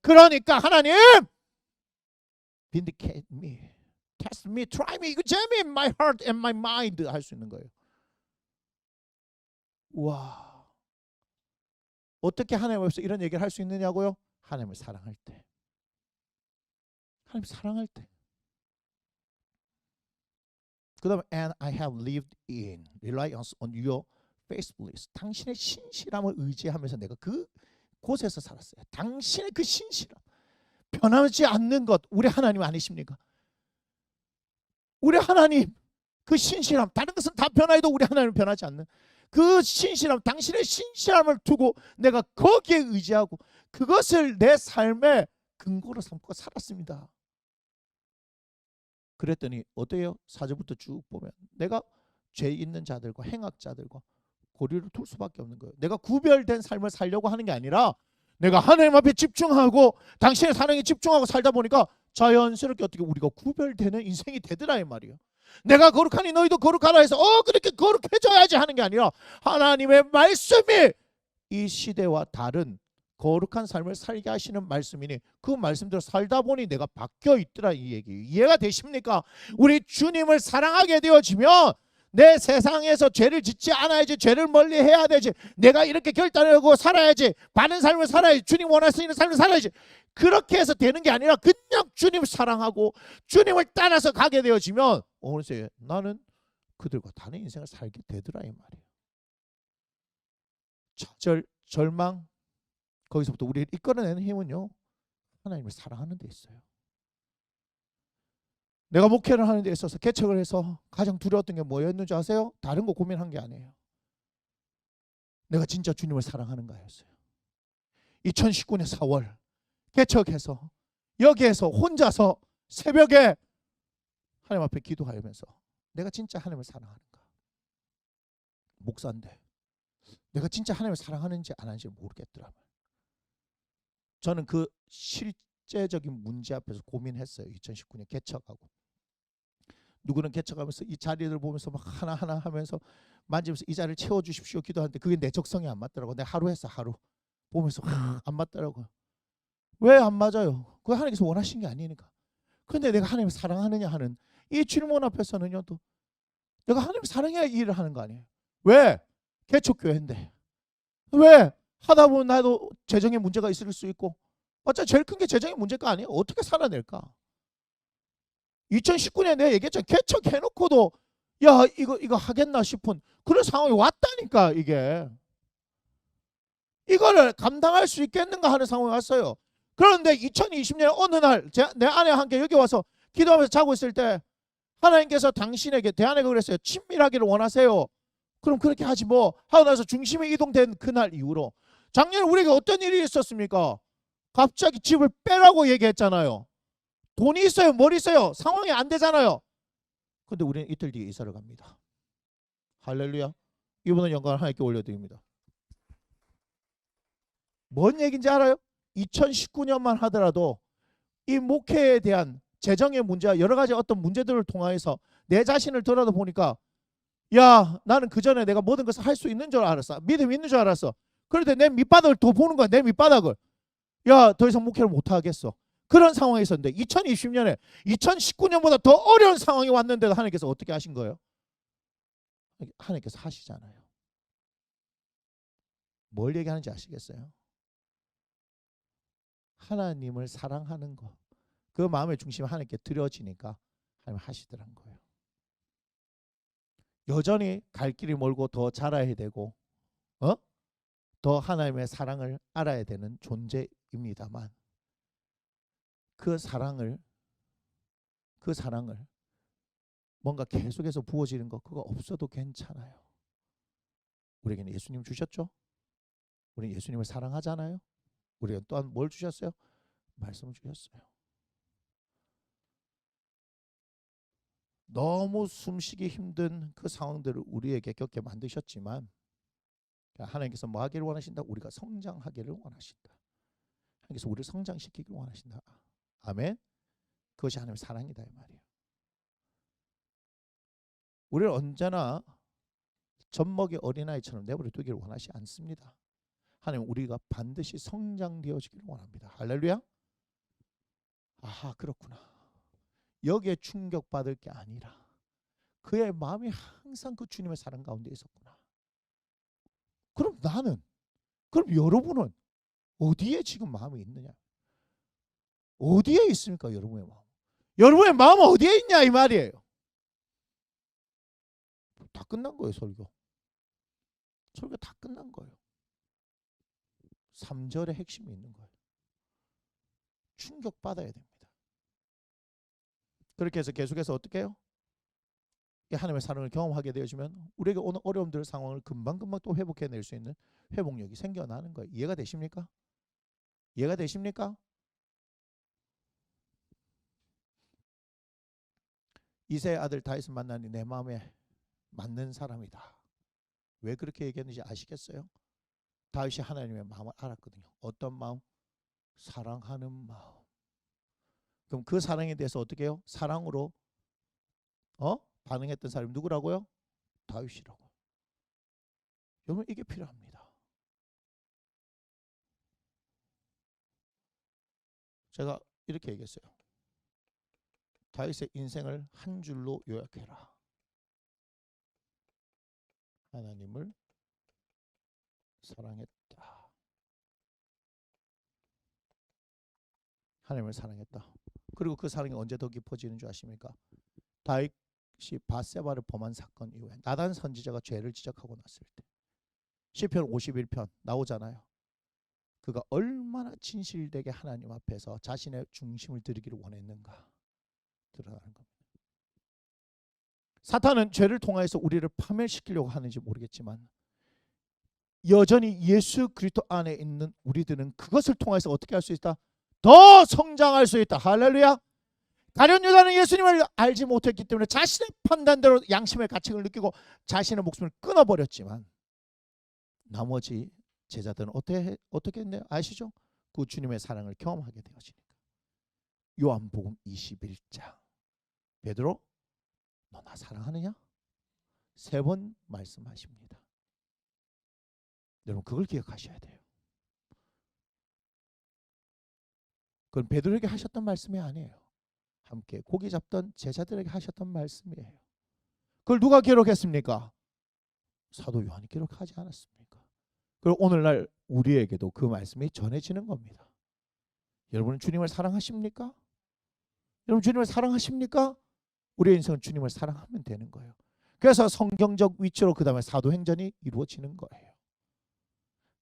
그러니까 하나님 vindicate me, test me, try me, examine my heart and my mind 할 수 있는 거예요. 와, 어떻게 하나님 앞에서 이런 얘기를 할 수 있느냐고요? 하나님을 사랑할 때. 하나님 사랑할 때. 그 다음에 and I have lived in reliance on your faithfulness. 당신의 신실함을 의지하면서 내가 그 곳에서 살았어요. 당신의 그 신실함, 변하지 않는 것, 우리 하나님 아니십니까? 우리 하나님 그 신실함, 다른 것은 다 변화해도 우리 하나님은 변하지 않는 그 신실함, 당신의 신실함을 두고 내가 거기에 의지하고 그것을 내 삶의 근거로 삼고 살았습니다. 그랬더니 어때요? 4절부터 쭉 보면 내가 죄 있는 자들과 행악자들과 고리를 둘 수밖에 없는 거예요. 내가 구별된 삶을 살려고 하는 게 아니라 내가 하나님 앞에 집중하고 당신의 사랑에 집중하고 살다 보니까 자연스럽게 어떻게 우리가 구별되는 인생이 되더라 이 말이에요. 내가 거룩하니 너희도 거룩하라 해서 그렇게 거룩해져야지 하는 게 아니라 하나님의 말씀이 이 시대와 다른 거룩한 삶을 살게 하시는 말씀이니 그 말씀대로 살다 보니 내가 바뀌어 있더라 이 얘기. 이해가 되십니까? 우리 주님을 사랑하게 되어지면 내 세상에서 죄를 짓지 않아야지, 죄를 멀리 해야 되지, 내가 이렇게 결단하고 살아야지, 바른 삶을 살아야지, 주님 원하시는 삶을 살아야지, 그렇게 해서 되는 게 아니라 그냥 주님을 사랑하고 주님을 따라서 가게 되어지면 어느새 나는 그들과 다른 인생을 살게 되더라 이 말이에요. 좌절, 절망, 거기서부터 우리를 이끌어내는 힘은요 하나님을 사랑하는 데 있어요. 내가 목회를 하는 데 있어서 개척을 해서 가장 두려웠던 게 뭐였는지 아세요? 다른 거 고민한 게 아니에요. 내가 진짜 주님을 사랑하는가였어요. 2019년 4월 개척해서 여기에서 혼자서 새벽에 하나님 앞에 기도하면서 내가 진짜 하나님을 사랑하는가. 목사인데 내가 진짜 하나님을 사랑하는지 안 하는지 모르겠더라고요. 저는 그 실제적인 문제 앞에서 고민했어요. 2019년 개척하고 누구는 개척하면서 이 자리를 보면서 막 하나하나 하면서 만지면서 이 자리를 채워주십시오 기도하는데 그게 내 적성이 안 맞더라고요. 내가 하루 했어. 하루 보면서 안 맞더라고요. 왜 안 맞아요? 그거 하나님께서 원하신 게 아니니까. 그런데 내가 하나님을 사랑하느냐 하는 이 질문 앞에서는요 또 내가 하나님을 사랑해야 이 일을 하는 거 아니에요. 왜? 개척교회인데 왜? 하다 보면 나도 재정에 문제가 있을 수 있고 어차피 제일 큰 게 재정의 문제가 아니에요. 어떻게 살아낼까? 2019년에 내가 얘기했죠. 개척해놓고도 야 이거 하겠나 싶은 그런 상황이 왔다니까. 이게 이거를 감당할 수 있겠는가 하는 상황이 왔어요. 그런데 2020년 어느 날 내 아내와 함께 여기 와서 기도하면서 자고 있을 때 하나님께서 당신에게 대안에게 그랬어요. 친밀하기를 원하세요. 그럼 그렇게 하지 뭐 하고 나서 중심이 이동된 그날 이후로 작년에 우리에게 어떤 일이 있었습니까? 갑자기 집을 빼라고 얘기했잖아요. 돈이 있어요? 뭘 있어요? 상황이 안 되잖아요. 근데 우리는 이틀 뒤에 이사를 갑니다. 할렐루야. 이분은 영광을 하나님께 올려드립니다. 뭔 얘기인지 알아요? 2019년만 하더라도 이 목회에 대한 재정의 문제와 여러 가지 어떤 문제들을 통하여서 내 자신을 돌아다 보니까 야 나는 그전에 내가 모든 것을 할 수 있는 줄 알았어. 믿음이 있는 줄 알았어. 그런데 내 밑바닥을 더 보는 거야. 내 밑바닥을. 야 더 이상 목회를 못하겠어. 그런 상황에 있었는데 2020년에 2019년보다 더 어려운 상황이 왔는데도 하나님께서 어떻게 하신 거예요? 하나님께서 하시잖아요. 뭘 얘기하는지 아시겠어요? 하나님을 사랑하는 것, 그 마음의 중심이 하나님께 드려지니까 하나님 하시더란 거예요. 여전히 갈 길이 멀고 더 자라야 되고 더 하나님의 사랑을 알아야 되는 존재입니다만 그 사랑을 뭔가 계속해서 부어지는 거 그거 없어도 괜찮아요. 우리에게는 예수님 주셨죠? 우리 예수님을 사랑하잖아요. 우리가 또한 뭘 주셨어요? 말씀을 주셨어요. 너무 숨쉬기 힘든 그 상황들을 우리에게 겪게 만드셨지만 하나님께서 뭐 하기를 원하신다? 우리가 성장하기를 원하신다. 하나님께서 우리를 성장시키기를 원하신다. 아멘. 그것이 하나님의 사랑이다 이 말이에요. 우리를 언제나 젖먹이 어린아이처럼 내버려 두기를 원하지 않습니다. 하나님 우리가 반드시 성장되어지기를 원합니다. 할렐루야. 아 그렇구나. 여기에 충격받을 게 아니라 그의 마음이 항상 그 주님의 사랑 가운데 있었구나. 그럼 여러분은 어디에 지금 마음이 있느냐? 어디에 있습니까 여러분의 마음? 여러분의 마음은 어디에 있냐 이 말이에요. 다 끝난 거예요 설교. 설교 다 끝난 거예요. 3절의 핵심이 있는 거예요. 충격받아야 됩니다. 그렇게 해서 계속해서 어떻게 해요? 하나님의 사랑을 경험하게 되어지면 우리에게 오는 어려움들 상황을 금방금방 또 회복해낼 수 있는 회복력이 생겨나는 거예요. 이해가 되십니까? 이해가 되십니까? 이새의 아들 다윗을 만나니 내 마음에 맞는 사람이다. 왜 그렇게 얘기했는지 아시겠어요? 다윗이 하나님의 마음을 알았거든요. 어떤 마음? 사랑하는 마음. 그럼 그 사랑에 대해서 어떻게 해요? 사랑으로 반응했던 사람이 누구라고요? 다윗이라고. 여러분 이게 필요합니다. 제가 이렇게 얘기했어요. 다윗의 인생을 한 줄로 요약해라. 하나님을 사랑했다. 하나님을 사랑했다. 그리고 그 사랑이 언제 더 깊어지는 줄 아십니까? 다윗이 밧세바를 범한 사건 이후에 나단 선지자가 죄를 지적하고 났을 때 시편 51편 나오잖아요. 그가 얼마나 진실되게 하나님 앞에서 자신의 중심을 드리기를 원했는가 드러나는 겁니다. 사탄은 죄를 통해서 우리를 파멸시키려고 하는지 모르겠지만 여전히 예수 그리스도 안에 있는 우리들은 그것을 통해서 어떻게 할 수 있다? 더 성장할 수 있다. 할렐루야. 가룟 유다는 예수님을 알지 못했기 때문에 자신의 판단대로 양심의 가책을 느끼고 자신의 목숨을 끊어버렸지만 나머지 제자들은 어떻게 했나요? 아시죠? 그 주님의 사랑을 경험하게 되어지니까. 요한복음 21장 베드로 너 나 사랑하느냐? 3번 말씀하십니다. 여러분 그걸 기억하셔야 돼요. 그건 베드로에게 하셨던 말씀이 아니에요. 함께 고기 잡던 제자들에게 하셨던 말씀이에요. 그걸 누가 기록했습니까? 사도 요한이 기록하지 않았습니까? 그리고 오늘날 우리에게도 그 말씀이 전해지는 겁니다. 여러분은 주님을 사랑하십니까? 여러분 주님을 사랑하십니까? 우리의 인생은 주님을 사랑하면 되는 거예요. 그래서 성경적 위치로 그 다음에 사도행전이 이루어지는 거예요.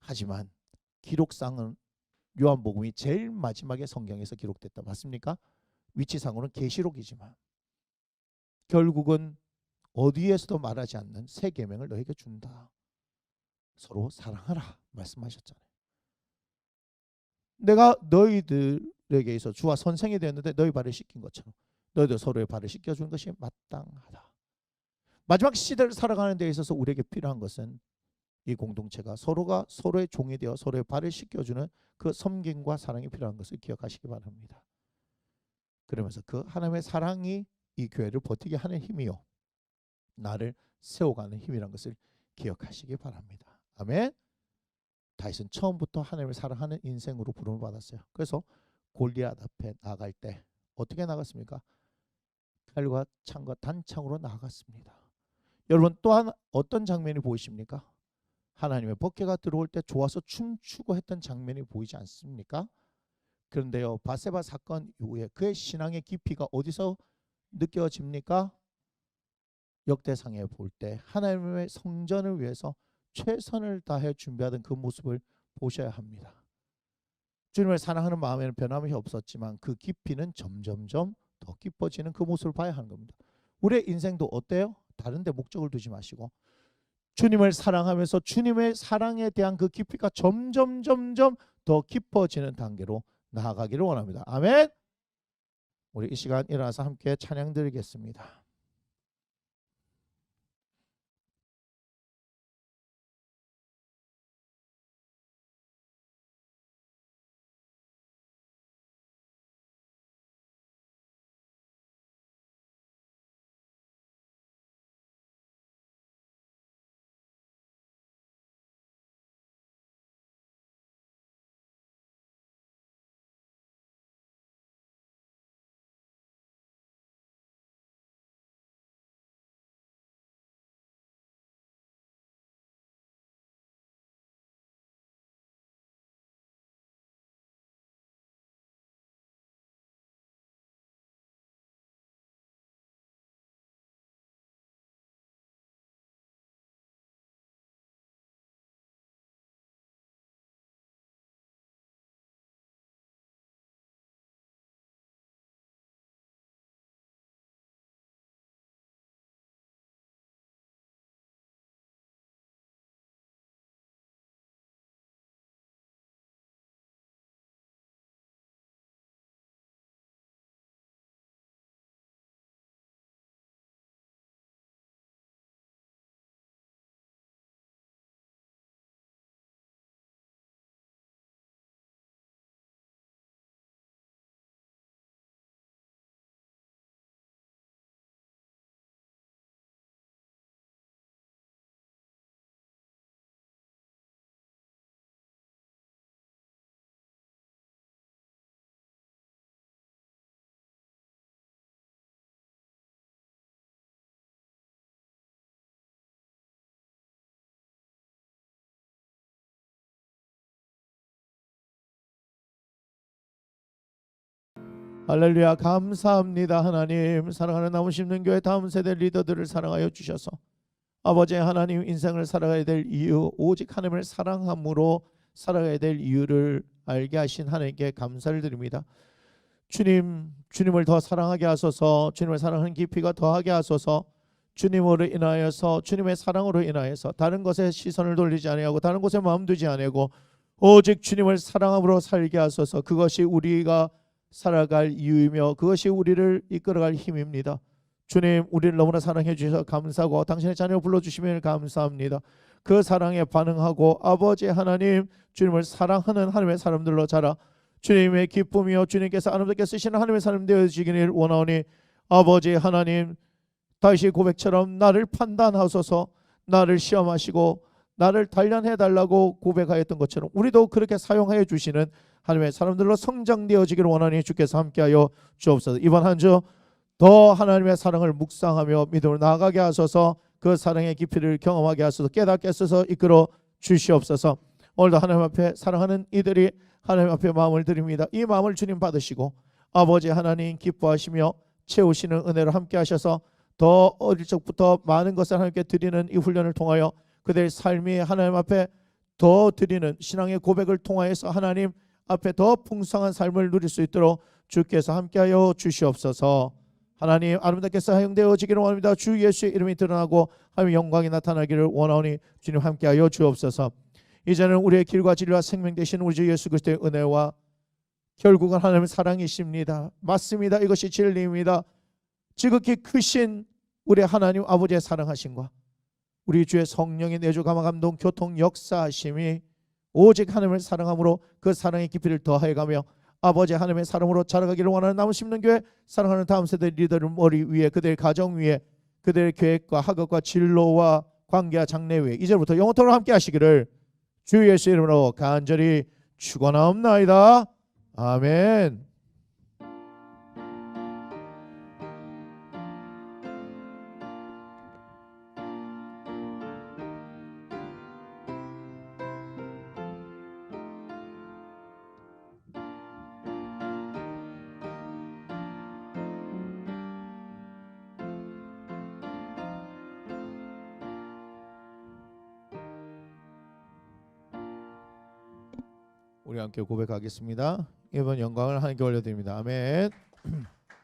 하지만 기록상은 요한복음이 제일 마지막에 성경에서 기록됐다. 맞습니까? 위치상으로는 계시록이지만 결국은 어디에서도 말하지 않는 새 계명을 너에게 준다. 서로 사랑하라 말씀하셨잖아요. 내가 너희들에게 있어 주와 선생이 되었는데 너희 발을 씻긴 것처럼 너희도 서로의 발을 씻겨주는 것이 마땅하다. 마지막 시대를 살아가는 데 있어서 우리에게 필요한 것은 이 공동체가 서로가 서로의 종이 되어 서로의 발을 씻겨주는 그 섬김과 사랑이 필요한 것을 기억하시기 바랍니다. 그러면서 그 하나님의 사랑이 이 교회를 버티게 하는 힘이요 나를 세워가는 힘이란 것을 기억하시기 바랍니다. 아멘. 다윗은 처음부터 하나님을 사랑하는 인생으로 부름을 받았어요. 그래서 골리앗 앞에 나갈 때 어떻게 나갔습니까? 칼과 창과 단창으로 나갔습니다. 여러분 또한 어떤 장면이 보이십니까? 하나님의 법궤가 들어올 때 좋아서 춤추고 했던 장면이 보이지 않습니까? 그런데요, 바세바 사건 이후에 그의 신앙의 깊이가 어디서 느껴집니까? 역대상에 볼 때 하나님의 성전을 위해서 최선을 다해 준비하던 그 모습을 보셔야 합니다. 주님을 사랑하는 마음에는 변함이 없었지만 그 깊이는 점점점 더 깊어지는 그 모습을 봐야 하는 겁니다. 우리의 인생도 어때요? 다른 데 목적을 두지 마시고 주님을 사랑하면서 주님의 사랑에 대한 그 깊이가 점점 더 깊어지는 단계로 나아가기를 원합니다. 아멘. 우리 이 시간 일어나서 함께 찬양 드리겠습니다. 할렐루야. 감사합니다. 하나님, 사랑하는 나무 심는 교회 다음 세대 리더들을 사랑하여 주셔서 아버지 하나님, 인생을 살아가야 될 이유, 오직 하나님을 사랑함으로 살아가야 될 이유를 알게 하신 하나님께 감사를 드립니다. 주님을 더 사랑하게 하소서. 주님을 사랑하는 깊이가 더하게 하소서. 주님으로 인하여서, 주님의 사랑으로 인하여서 다른 것에 시선을 돌리지 아니하고 다른 것에 마음 두지 아니하고 오직 주님을 사랑함으로 살게 하소서. 그것이 우리가 살아갈 이유이며 그것이 우리를 이끌어갈 힘입니다. 주님, 우리를 너무나 사랑해 주셔서 감사하고 당신의 자녀 불러주시면 감사합니다. 그 사랑에 반응하고 아버지 하나님, 주님을 사랑하는 하나님의 사람들로 자라 주님의 기쁨이요 주님께서 아름답게 쓰시는 하나님의 사람 되어지기를 원하오니 아버지 하나님, 다윗의 고백처럼 나를 판단하소서. 나를 시험하시고 나를 단련해달라고 고백하였던 것처럼 우리도 그렇게 사용하여 주시는 하나님의 사람들로 성장되어지기를 원하니 주께서 함께하여 주옵소서. 이번 한 주 더 하나님의 사랑을 묵상하며 믿음으로 나아가게 하소서. 그 사랑의 깊이를 경험하게 하소서. 깨닫게 하소서. 이끌어 주시옵소서. 오늘도 하나님 앞에 사랑하는 이들이 하나님 앞에 마음을 드립니다. 이 마음을 주님 받으시고 아버지 하나님 기뻐하시며 채우시는 은혜로 함께 하셔서 더 어릴 적부터 많은 것을 하나님께 드리는 이 훈련을 통하여 그들의 삶이 하나님 앞에 더 드리는 신앙의 고백을 통하여서 하나님 앞에 더 풍성한 삶을 누릴 수 있도록 주께서 함께하여 주시옵소서. 하나님 아름답게 사용되어지기를 원합니다. 주 예수의 이름이 드러나고 하나님의 영광이 나타나기를 원하오니 주님 함께하여 주옵소서. 이제는 우리의 길과 진리와 생명 되신 우리 주 예수 그리스도의 은혜와 결국은 하나님의 사랑이십니다. 맞습니다. 이것이 진리입니다. 지극히 크신 우리 하나님 아버지의 사랑하심과 우리 주의 성령의 내주 감화 감동 교통 역사하심이 오직 하나님을 사랑함으로 그 사랑의 깊이를 더하여가며 아버지 하나님의 사랑으로 자라가기를 원하는 나무 심는 교회 사랑하는 다음 세대 리더를 머리 위에 그들의 가정 위에 그들의 계획과 학업과 진로와 관계와 장래 위에 이제부터 영원토록 함께 하시기를 주 예수 이름으로 간절히 축원하옵나이다. 아멘. 우리 함께 고백하겠습니다. 이번 영광을 하나님께 올려드립니다. 아멘.